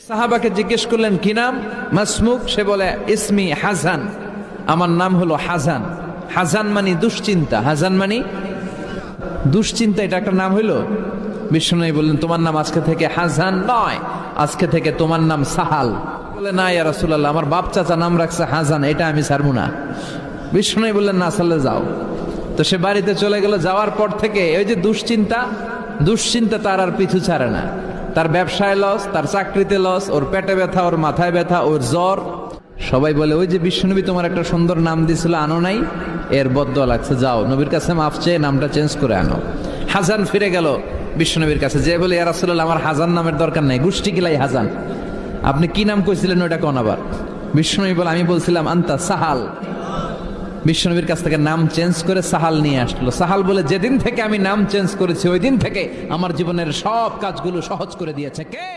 সাহাবাকে জিজ্ঞেস করলেন কি নাম? মাসমুক? সে বলে ইসমি হাসান, আমার নাম হলো হাসান। হাসান মানে দুশ্চিন্তা, হাসান মানে দুশ্চিন্তা, এটা একটা নাম হইলো? বিষ্ণু বললেন তোমার নাম আজকে থেকে হাসান নয়, আজকে থেকে তোমার নাম সাহাল। বলে না ইয়া রাসূলুল্লাহ, আমার বাপ চাচা নাম রাখছে হাসান, এটা আমি ছাড়বো না। বিষ্ণু বললেন না, আসলে যাও। তো সে বাড়িতে চলে গেল। যাওয়ার পর থেকে ওই যে দুশ্চিন্তা তার আর পিছু ছাড়ে না। তার ব্যবসায় লস, তার চাকরিতে লস, ওর পেটে ব্যথা, ওর মাথায় ব্যথা, ওর জ্বর। সবাই বলে ওই যে বিশ্বনবী তোমার একটা সুন্দর নাম দিছিল, আনো নাই, এর বদদোয়া লাগছে, যাও নবীর কাছে মাফ চেয়ে নামটা চেঞ্জ করে আনো। হাসান ফিরে গেল বিশ্বনবীর কাছে, যে বলে ইয়া রাসূলুল্লাহ, আমার হাসান নামের দরকার নাই, গোষ্ঠী কিলাই হাসান, আপনি কি নাম কইছিলেন ওটা কোন? আবার বিশ্বনবী বলে আমি বলছিলাম আন্তা সাহাল। বিশ্বনবীর কাছ থেকে নাম চেঞ্জ করে সাহাল নিয়ে আসলো। সাহাল বলে যেদিন থেকে আমি নাম চেঞ্জ করেছি ওই দিন থেকে আমার জীবনের সব কাজগুলো সহজ করে দিয়েছে কে?